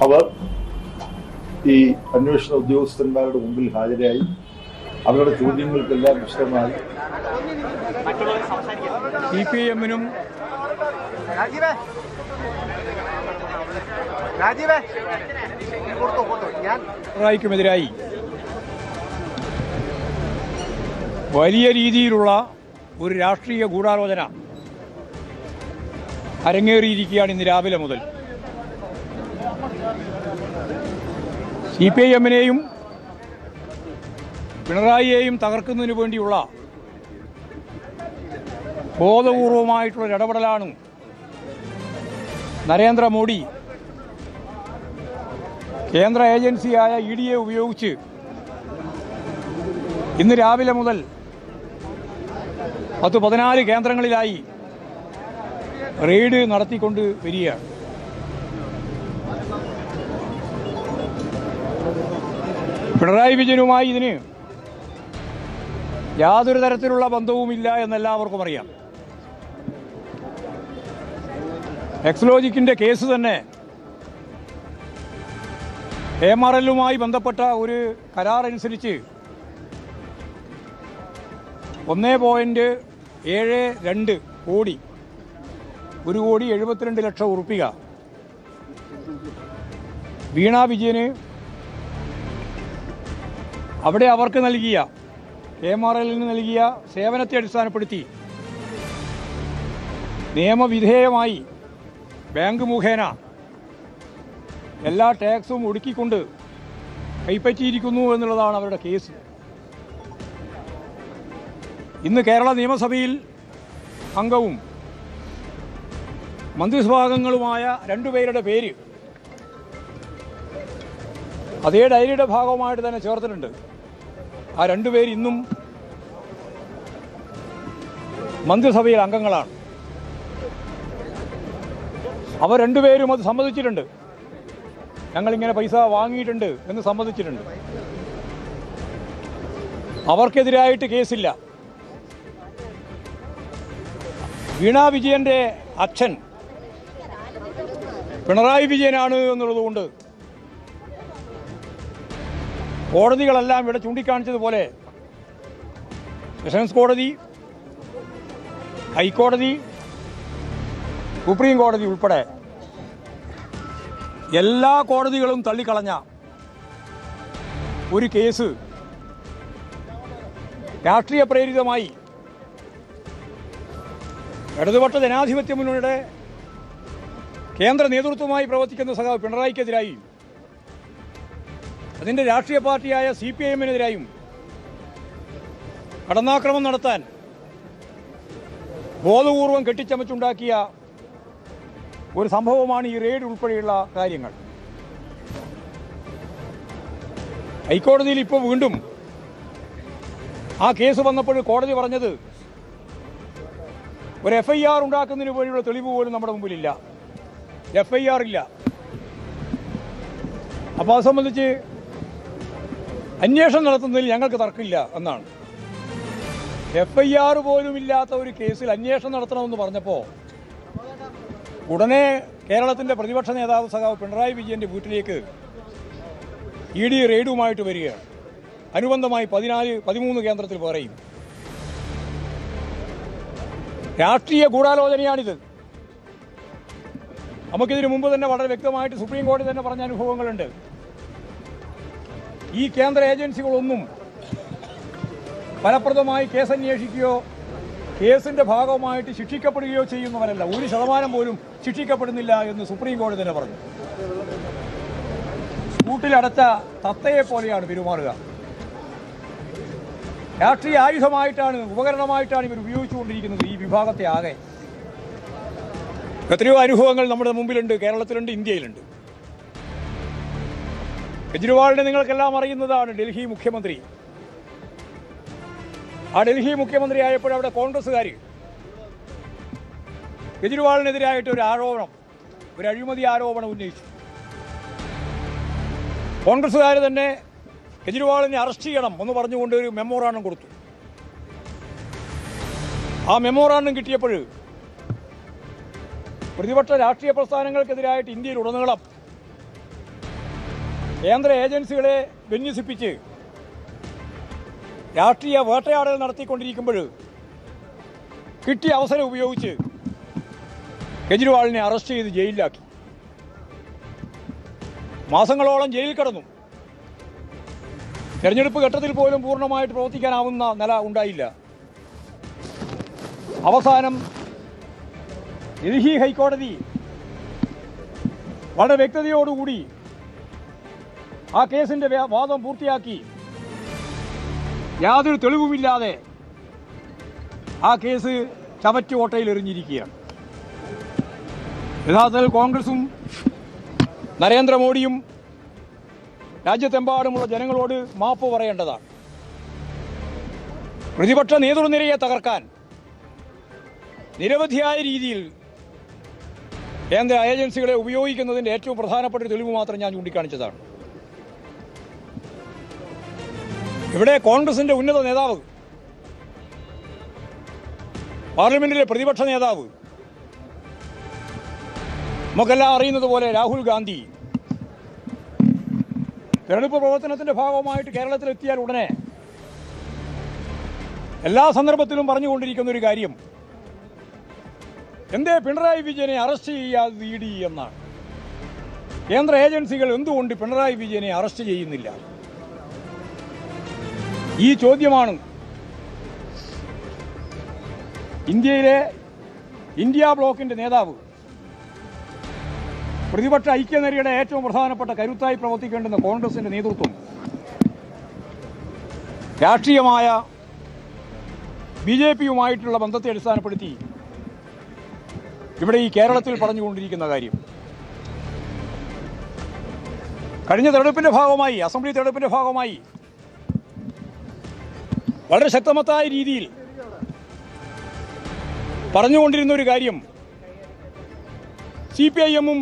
അവർ ഈ അന്വേഷണ ഉദ്യോഗസ്ഥന്മാരുടെ മുമ്പിൽ ഹാജരായി അവരുടെ ചോദ്യങ്ങൾക്കെല്ലാം വിശദമായി CPM-നും പിണറായിക്കുമെതിരായി വലിയ രീതിയിലുള്ള ഒരു രാഷ്ട്രീയ ഗൂഢാലോചന അരങ്ങേറിയിരിക്കുകയാണ് ഇന്ന് രാവിലെ മുതൽ. CPIM-നെയും പിണറായിയെയും തകർക്കുന്നതിന് വേണ്ടിയുള്ള ബോധപൂർവമായിട്ടുള്ള ഇടപെടലാണ് നരേന്ദ്രമോദി കേന്ദ്ര ഏജൻസിയായ ED ഉപയോഗിച്ച് ഇന്ന് രാവിലെ മുതൽ 14 കേന്ദ്രങ്ങളിലായി റെയ്ഡ് നടത്തിക്കൊണ്ട് വരികയാണ്. പിണറായി വിജയനുമായി ഇതിന് യാതൊരു തരത്തിലുള്ള ബന്ധവുമില്ല എന്നെല്ലാവർക്കും അറിയാം. എക്സ്ലോജിക്കിൻ്റെ കേസ് തന്നെ MRL-ലുമായി ബന്ധപ്പെട്ട ഒരു കരാർ അനുസരിച്ച് 1.72 കോടി 1,72,00,000 ഉറുപ്പിക വീണ വിജയന് അവിടെ അവർക്ക് നൽകിയ MRL-ന് നൽകിയ സേവനത്തെ അടിസ്ഥാനപ്പെടുത്തി നിയമവിധേയമായി ബാങ്ക് മുഖേന എല്ലാ ടാക്സും ഒടുക്കിക്കൊണ്ട് കൈപ്പറ്റിയിരിക്കുന്നു എന്നുള്ളതാണ് അവരുടെ കേസ്. ഇന്ന് കേരള നിയമസഭയിൽ അംഗവും മന്ത്രിസഭാംഗങ്ങളുമായ 2 പേരുടെ പേര് അതേ ഡയറിയുടെ ഭാഗമായിട്ട് തന്നെ ചേർത്തിട്ടുണ്ട്. ആ 2 പേര് ഇന്നും മന്ത്രിസഭയിൽ അംഗങ്ങളാണ്. അവർ 2 പേരും അത് സമ്മതിച്ചിട്ടുണ്ട്. ഞങ്ങളിങ്ങനെ പൈസ വാങ്ങിയിട്ടുണ്ട് എന്ന് സമ്മതിച്ചിട്ടുണ്ട്. അവർക്കെതിരായിട്ട് കേസില്ല. വീണ വിജയൻ്റെ അച്ഛൻ പിണറായി വിജയനാണ് എന്നുള്ളതുകൊണ്ട് കോടതികളെല്ലാം ഇവിടെ ചൂണ്ടിക്കാണിച്ചതുപോലെ സെഷൻസ് കോടതി, ഹൈക്കോടതി, സുപ്രീം കോടതി ഉൾപ്പെടെ എല്ലാ കോടതികളും തള്ളിക്കളഞ്ഞ ഒരു കേസ് രാഷ്ട്രീയ പ്രേരിതമായി ഇടതുപക്ഷ ജനാധിപത്യ മുന്നണിയുടെ കേന്ദ്ര നേതൃത്വമായി പ്രവർത്തിക്കുന്ന സഖാവ് പിണറായിക്കെതിരായി അതിൻ്റെ രാഷ്ട്രീയ പാർട്ടിയായ CPIM-നെതിരായും കടന്നാക്രമം നടത്താൻ ബോധപൂർവം കെട്ടിച്ചമച്ചുണ്ടാക്കിയ ഒരു സംഭവമാണ് ഈ റെയ്ഡ് ഉൾപ്പെടെയുള്ള കാര്യങ്ങൾ. ഹൈക്കോടതിയിൽ ഇപ്പോൾ വീണ്ടും ആ കേസ് വന്നപ്പോൾ കോടതി പറഞ്ഞത് ഒരു FIR ഉണ്ടാക്കുന്നതിന് വേണ്ടിയുള്ള തെളിവ് പോലും നമ്മുടെ മുമ്പിലില്ല, FIR ഇല്ല. അപ്പോൾ അത് സംബന്ധിച്ച് അന്വേഷണം നടത്തുന്നതിൽ ഞങ്ങൾക്ക് തർക്കമില്ല എന്നാണ്. FIR പോലും ഇല്ലാത്ത ഒരു കേസിൽ അന്വേഷണം നടത്തണമെന്ന് പറഞ്ഞപ്പോൾ ഉടനെ കേരളത്തിൻ്റെ പ്രതിപക്ഷ നേതാവ് സഖാവ് പിണറായി വിജയൻ്റെ വീട്ടിലേക്ക് ED റെയ്ഡുമായിട്ട് വരികയാണ്. അനുബന്ധമായി 13 കേന്ദ്രത്തിൽ പറയും. രാഷ്ട്രീയ ഗൂഢാലോചനയാണിത്. നമുക്കിതിനു മുമ്പ് തന്നെ വളരെ വ്യക്തമായിട്ട് സുപ്രീം കോടതി തന്നെ പറഞ്ഞ അനുഭവങ്ങളുണ്ട്. ഈ കേന്ദ്ര ഏജൻസികളൊന്നും ഫലപ്രദമായി കേസന്വേഷിക്കുകയോ കേസിൻ്റെ ഭാഗമായിട്ട് ശിക്ഷിക്കപ്പെടുകയോ ചെയ്യുന്നവരല്ല. 1% പോലും ശിക്ഷിക്കപ്പെടുന്നില്ല എന്ന് സുപ്രീം കോടതി തന്നെ പറഞ്ഞു. കൂട്ടിലടച്ച തത്തയെ പോലെയാണ് പെരുമാറുക. രാഷ്ട്രീയ ആയുധമായിട്ടാണ്, ഉപകരണമായിട്ടാണ് ഇവർ ഉപയോഗിച്ചുകൊണ്ടിരിക്കുന്നത് ഈ വിഭാഗത്തെ ആകെ. എത്രയോ അനുഭവങ്ങൾ നമ്മുടെ മുമ്പിലുണ്ട്, കേരളത്തിലുണ്ട്, ഇന്ത്യയിലുണ്ട്. കെജ്രിവാളിനെ നിങ്ങൾക്കെല്ലാം അറിയുന്നതാണ്, ഡൽഹി മുഖ്യമന്ത്രി. ആ ഡൽഹി മുഖ്യമന്ത്രി ആയപ്പോഴവിടെ കോൺഗ്രസ്സുകാർ കെജ്രിവാളിനെതിരായിട്ട് ഒരു ആരോപണം, ഒരു അഴിമതി ആരോപണം ഉന്നയിച്ചു. കോൺഗ്രസ്സുകാർ തന്നെ കെജ്രിവാളിനെ അറസ്റ്റ് ചെയ്യണം എന്ന് പറഞ്ഞുകൊണ്ട് ഒരു മെമ്മോറാണ്ടം കൊടുത്തു. ആ മെമ്മോറാണ്ടം കിട്ടിയപ്പോൾ പ്രതിപക്ഷ രാഷ്ട്രീയ പ്രസ്ഥാനങ്ങൾക്കെതിരായിട്ട് ഇന്ത്യയിലുടനീളം കേന്ദ്ര ഏജൻസികളെ വിന്യസിപ്പിച്ച് രാഷ്ട്രീയ വേട്ടയാടൽ നടത്തിക്കൊണ്ടിരിക്കുമ്പോൾ കിട്ടിയ അവസരം ഉപയോഗിച്ച് കെജ്രിവാളിനെ അറസ്റ്റ് ചെയ്ത് ജയിലിലാക്കി. മാസങ്ങളോളം ജയിലിൽ കിടന്നു. തെരഞ്ഞെടുപ്പ് ഘട്ടത്തിൽ പോലും പൂർണ്ണമായിട്ട് പ്രവർത്തിക്കാനാവുന്ന നില ഉണ്ടായില്ല. അവസാനം ഡൽഹി ഹൈക്കോടതി വളരെ വ്യക്തതയോടുകൂടി ആ കേസിന്റെ വാദം പൂർത്തിയാക്കി യാതൊരു തെളിവുമില്ലാതെ ആ കേസ് ചവറ്റുകോട്ടയിൽ എറിഞ്ഞിരിക്കുകയാണ്. യഥാർത്ഥത്തിൽ കോൺഗ്രസും നരേന്ദ്രമോദിയും രാജ്യത്തെമ്പാടുമുള്ള ജനങ്ങളോട് മാപ്പ് പറയേണ്ടതാണ്. പ്രതിപക്ഷ നേതൃനിരയെ തകർക്കാൻ നിരവധിയായ രീതിയിൽ കേന്ദ്ര ഏജൻസികളെ ഉപയോഗിക്കുന്നതിൻ്റെ ഏറ്റവും പ്രധാനപ്പെട്ട തെളിവ് മാത്രം ഞാൻ ചൂണ്ടിക്കാണിച്ചതാണ്. ഇവിടെ കോൺഗ്രസിന്റെ ഉന്നത നേതാവ്, പാർലമെന്റിലെ പ്രതിപക്ഷ നേതാവ്, നമുക്കെല്ലാം അറിയുന്നത് പോലെ രാഹുൽ ഗാന്ധി തെരഞ്ഞെടുപ്പ് പ്രവർത്തനത്തിന്റെ ഭാഗമായിട്ട് കേരളത്തിലെത്തിയാൽ ഉടനെ എല്ലാ സന്ദർഭത്തിലും പറഞ്ഞുകൊണ്ടിരിക്കുന്ന ഒരു കാര്യം എന്തേ പിണറായി വിജയനെ അറസ്റ്റ് ചെയ്യാതെ ഇഡി എന്നാണ്. കേന്ദ്ര ഏജൻസികൾ എന്തുകൊണ്ട് പിണറായി വിജയനെ അറസ്റ്റ് ചെയ്യുന്നില്ല? ഈ ചോദ്യമാണ് ഇന്ത്യയിലെ ഇന്ത്യ ബ്ലോക്കിന്റെ നേതാവ്, പ്രതിപക്ഷ ഐക്യനിരയുടെ ഏറ്റവും പ്രധാനപ്പെട്ട കരുത്തായി പ്രവർത്തിക്കേണ്ടുന്ന കോൺഗ്രസിന്റെ നേതൃത്വം രാഷ്ട്രീയമായ BJPയുമായിട്ടുള്ള ബന്ധത്തെ അടിസ്ഥാനപ്പെടുത്തി ഇവിടെ ഈ കേരളത്തിൽ പറഞ്ഞുകൊണ്ടിരിക്കുന്ന കാര്യം. കഴിഞ്ഞ തെരഞ്ഞെടുപ്പിന്റെ ഭാഗമായി, അസംബ്ലി തെരഞ്ഞെടുപ്പിന്റെ ഭാഗമായി വളരെ ശക്തമായ രീതിയിൽ പറഞ്ഞുകൊണ്ടിരുന്ന ഒരു കാര്യം CPIM-ഉം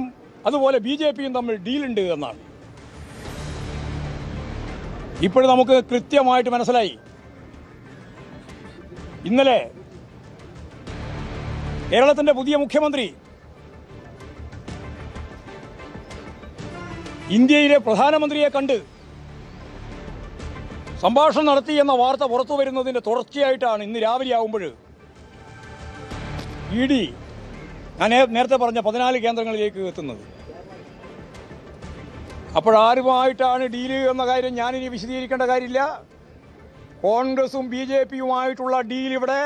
അതുപോലെ BJPയും തമ്മിൽ ഡീലുണ്ട് എന്നാണ്. ഇപ്പോഴും നമുക്ക് കൃത്യമായിട്ട് മനസ്സിലായി. ഇന്നലെ കേരളത്തിന്റെ പുതിയ മുഖ്യമന്ത്രി ഇന്ത്യയിലെ പ്രധാനമന്ത്രിയെ കണ്ട് സംഭാഷണം നടത്തി എന്ന വാർത്ത പുറത്തു വരുന്നതിന്റെ തുടർച്ചയായിട്ടാണ് ഇന്ന് രാവിലെ ആകുമ്പോൾ ED ഞാൻ നേരത്തെ പറഞ്ഞ 14 കേന്ദ്രങ്ങളിലേക്ക് എത്തുന്നത്. അപ്പോഴാരുമായിട്ടാണ് ഡീല് എന്ന കാര്യം ഞാനിനി വിശദീകരിക്കേണ്ട കാര്യമില്ല. കോൺഗ്രസും BJPയുമായിട്ടുള്ള ഡീൽ ഇവിടെ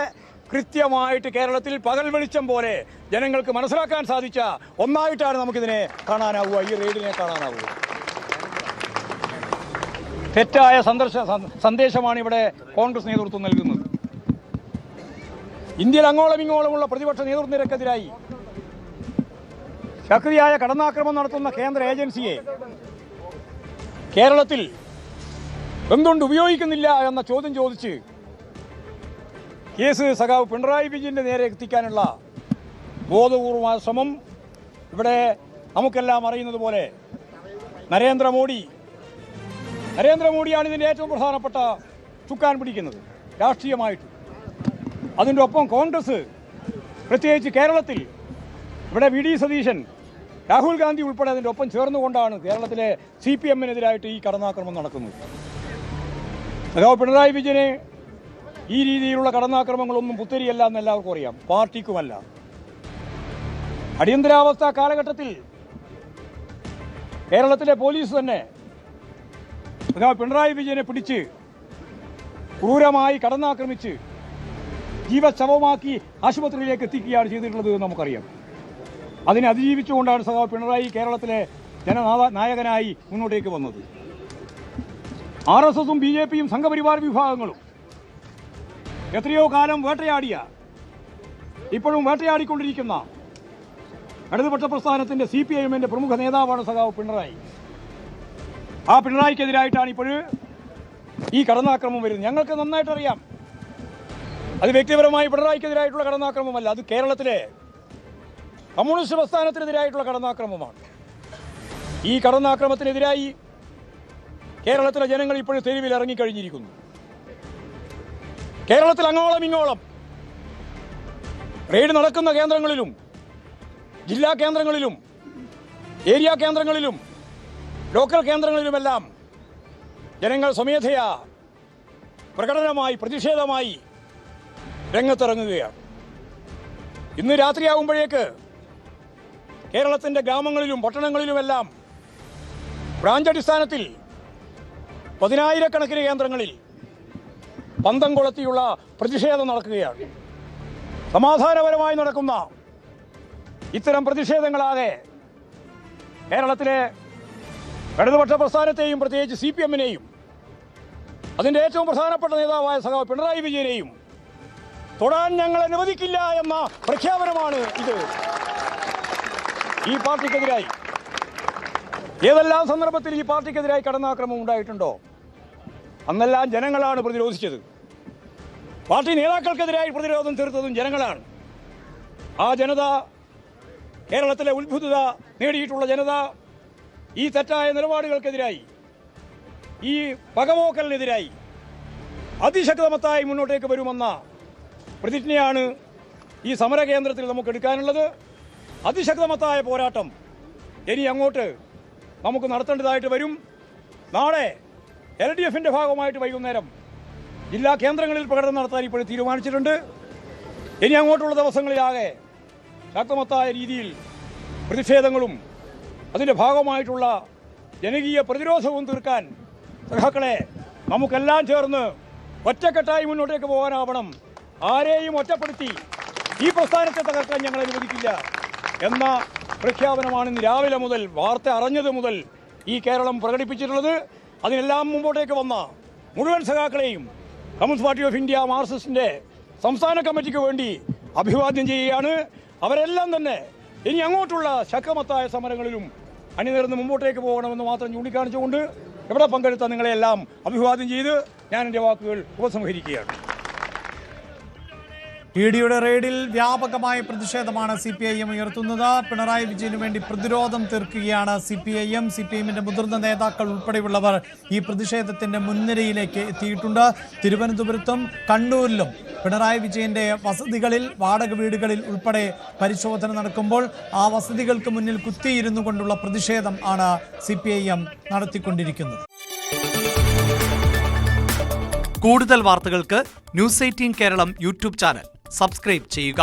കൃത്യമായിട്ട് കേരളത്തിൽ പകൽ വെളിച്ചം പോലെ ജനങ്ങൾക്ക് മനസ്സിലാക്കാൻ സാധിച്ച ഒന്നായിട്ടാണ് നമുക്കിതിനെ കാണാനാവുക, ഈ റെയ്ഡിനെ കാണാനാവുക. തെറ്റായ സന്ദേശമാണ് ഇവിടെ കോൺഗ്രസ് നേതൃത്വം നൽകുന്നത്. ഇന്ത്യയിൽ അങ്ങോളം ഇങ്ങോളമുള്ള പ്രതിപക്ഷ നേതൃനിരക്കെതിരായി ശക്തിയായ കടന്നാക്രമണം നടത്തുന്ന കേന്ദ്ര ഏജൻസിയെ കേരളത്തിൽ എന്തുകൊണ്ട് ഉപയോഗിക്കുന്നില്ല എന്ന ചോദ്യം ചോദിച്ച് കേസ് സഖാവ് പിണറായി വിജയന്റെ നേരെ എത്തിക്കാനുള്ള ബോധപൂർവമായ ശ്രമം ഇവിടെ നമുക്കെല്ലാം അറിയുന്നത് പോലെ നരേന്ദ്രമോദിയാണ് ഇതിൻ്റെ ഏറ്റവും പ്രധാനപ്പെട്ട ചുക്കാൻ പിടിക്കുന്നത് രാഷ്ട്രീയമായിട്ട്. അതിൻ്റെ ഒപ്പം കോൺഗ്രസ്, പ്രത്യേകിച്ച് കേരളത്തിൽ ഇവിടെ VD സതീശൻ, രാഹുൽ ഗാന്ധി ഉൾപ്പെടെ അതിൻ്റെ ഒപ്പം ചേർന്നുകൊണ്ടാണ് കേരളത്തിലെ CPM-നെതിരായിട്ട് ഈ കടന്നാക്രമണം നടക്കുന്നത്. സഖാവ് പിണറായി വിജയനെ ഈ രീതിയിലുള്ള കടന്നാക്രമങ്ങളൊന്നും പുത്തരിയല്ല എന്ന് എല്ലാവർക്കും അറിയാം, പാർട്ടിക്കുമല്ല. അടിയന്തരാവസ്ഥ കാലഘട്ടത്തിൽ കേരളത്തിലെ പോലീസ് തന്നെ പിണറായി വിജയനെ പിടിച്ച് ക്രൂരമായി കടന്നാക്രമിച്ച് ജീവശവമാക്കി ആശുപത്രിയിലേക്ക് എത്തിക്കുകയാണ് ചെയ്തിട്ടുള്ളത് എന്ന് നമുക്കറിയാം. അതിനെ അതിജീവിച്ചുകൊണ്ടാണ് സഖാവ് പിണറായി കേരളത്തിലെ ജനനായകനായി മുന്നോട്ടേക്ക് വന്നത്. RSSും BJPയും സംഘപരിവാർ വിഭാഗങ്ങളും എത്രയോ കാലം വേട്ടയാടിയ, ഇപ്പോഴും വേട്ടയാടിക്കൊണ്ടിരിക്കുന്ന ഇടതുപക്ഷ പ്രസ്ഥാനത്തിന്റെ CPIM-ന്റെ പ്രമുഖ നേതാവാണ് സഖാവ് പിണറായി. ആ പിണറായിക്കെതിരായിട്ടാണ് ഇപ്പോഴും ഈ കടന്നാക്രമം വരുന്നത്. ഞങ്ങൾക്ക് നന്നായിട്ടറിയാം, അത് വ്യക്തിപരമായി പിണറായിക്കെതിരായിട്ടുള്ള കടന്നാക്രമമല്ല, അത് കേരളത്തിലെ കമ്മ്യൂണിസ്റ്റ് പ്രസ്ഥാനത്തിനെതിരായിട്ടുള്ള കടന്നാക്രമമാണ്. ഈ കടന്നാക്രമത്തിനെതിരായി കേരളത്തിലെ ജനങ്ങൾ ഇപ്പോഴും തെരുവിൽ ഇറങ്ങിക്കഴിഞ്ഞിരിക്കുന്നു. കേരളത്തിൽ അങ്ങോളം ഇങ്ങോളം റെയ്ഡ് നടക്കുന്ന കേന്ദ്രങ്ങളിലും ജില്ലാ കേന്ദ്രങ്ങളിലും ഏരിയ കേന്ദ്രങ്ങളിലും ലോക്കൽ കേന്ദ്രങ്ങളിലുമെല്ലാം ജനങ്ങൾ സ്വമേധയാ പ്രകടനമായി പ്രതിഷേധമായി രംഗത്തിറങ്ങുകയാണ്. ഇന്ന് രാത്രിയാകുമ്പോഴേക്ക് കേരളത്തിൻ്റെ ഗ്രാമങ്ങളിലും പട്ടണങ്ങളിലുമെല്ലാം ബ്രാഞ്ച് അടിസ്ഥാനത്തിൽ 10,000-കണക്കിന് കേന്ദ്രങ്ങളിൽ പന്തം കൊളുത്തിയുള്ള പ്രതിഷേധം നടക്കുകയാണ്. സമാധാനപരമായി നടക്കുന്ന ഇത്തരം പ്രതിഷേധങ്ങളാകെ കേരളത്തിലെ ഇടതുപക്ഷ പ്രസ്ഥാനത്തെയും പ്രത്യേകിച്ച് CPM-നെയും അതിൻ്റെ ഏറ്റവും പ്രധാനപ്പെട്ട നേതാവായ സഖാവ് പിണറായി വിജയനെയും തൊടാൻ ഞങ്ങൾ അനുവദിക്കില്ല എന്ന പ്രഖ്യാപനമാണ് ഇത്. ഈ പാർട്ടിക്കെതിരായി ഏതെല്ലാം സന്ദർഭത്തിൽ ഈ പാർട്ടിക്കെതിരായി കടന്നാക്രമം ഉണ്ടായിട്ടുണ്ടോ അന്നെല്ലാം ജനങ്ങളാണ് പ്രതിരോധിച്ചത്. പാർട്ടി നേതാക്കൾക്കെതിരായി പ്രതിരോധം തീർത്തതും ജനങ്ങളാണ്. ആ ജനത, കേരളത്തിലെ ഉത്ഭുതത നേടിയിട്ടുള്ള ജനത ഈ തെറ്റായ നിലപാടുകൾക്കെതിരായി, ഈ പകപോക്കലിനെതിരായി അതിശക്തമത്തായി മുന്നോട്ടേക്ക് വരുമെന്ന പ്രതിജ്ഞയാണ് ഈ സമരകേന്ദ്രത്തിൽ നമുക്ക് എടുക്കാനുള്ളത്. അതിശക്തമത്തായ പോരാട്ടം ഇനി അങ്ങോട്ട് നമുക്ക് നടത്തേണ്ടതായിട്ട് വരും. നാളെ LDF-ന്റെ ഭാഗമായിട്ട് വൈകുന്നേരം ജില്ലാ കേന്ദ്രങ്ങളിൽ പ്രകടനം നടത്താൻ ഇപ്പോൾ തീരുമാനിച്ചിട്ടുണ്ട്. ഇനി അങ്ങോട്ടുള്ള ദിവസങ്ങളിലാകെ ശക്തമത്തായ രീതിയിൽ പ്രതിഷേധങ്ങളും അതിൻ്റെ ഭാഗമായിട്ടുള്ള ജനകീയ പ്രതിരോധവും തീർക്കാൻ സഖാക്കളെ നമുക്കെല്ലാം ചേർന്ന് ഒറ്റക്കെട്ടായി മുന്നോട്ടേക്ക് പോകാനാവണം. ആരെയും ഒറ്റപ്പെടുത്തി ഈ പ്രസ്ഥാനത്തെ തകർക്കാൻ ഞങ്ങൾ അനുവദിക്കില്ല എന്ന പ്രഖ്യാപനമാണ് ഇന്ന് രാവിലെ മുതൽ, വാർത്ത അറിഞ്ഞത് മുതൽ ഈ കേരളം പ്രകടിപ്പിച്ചിട്ടുള്ളത്. അതിനെല്ലാം മുമ്പോട്ടേക്ക് വന്ന മുഴുവൻ സഖാക്കളെയും കമ്മ്യൂണിസ്റ്റ് പാർട്ടി ഓഫ് ഇന്ത്യ മാർക്സിസ്റ്റിൻ്റെ സംസ്ഥാന കമ്മിറ്റിക്ക് വേണ്ടി അഭിവാദ്യം ചെയ്യുകയാണ്. അവരെല്ലാം തന്നെ ഇനി അങ്ങോട്ടുള്ള ശക്തമത്തായ സമരങ്ങളിലും അണിനിരന്ന് മുമ്പോട്ടേക്ക് പോകണമെന്ന് മാത്രം ചൂണ്ടിക്കാണിച്ചുകൊണ്ട് ഇവിടെ പങ്കെടുത്ത നിങ്ങളെല്ലാം അഭിവാദ്യം ചെയ്ത് ഞാൻ എൻ്റെ വാക്കുകൾ ഉപസംഹരിക്കുകയാണ്. EDയുടെ റെയ്ഡിൽ വ്യാപകമായ പ്രതിഷേധമാണ് CPIM ഉയർത്തുന്നത്. പിണറായി വിജയനു വേണ്ടി പ്രതിരോധം തീർക്കുകയാണ് CPIM. CPIM-ന്റെ മുതിർന്ന നേതാക്കൾ ഉൾപ്പെടെയുള്ളവർ ഈ പ്രതിഷേധത്തിന്റെ മുൻനിരയിലേക്ക് എത്തിയിട്ടുണ്ട്. തിരുവനന്തപുരത്തും കണ്ണൂരിലും പിണറായി വിജയന്റെ വസതികളിൽ, വാടക വീടുകളിൽ ഉൾപ്പെടെ പരിശോധന നടക്കുമ്പോൾ ആ വസതികൾക്ക് മുന്നിൽ കുത്തിയിരുന്നു കൊണ്ടുള്ള പ്രതിഷേധം ആണ് CPIM നടത്തിക്കൊണ്ടിരിക്കുന്നത്. കൂടുതൽ വാർത്തകൾക്ക് News 18 Keralam YouTube channel subscribe ചെയ്യുക.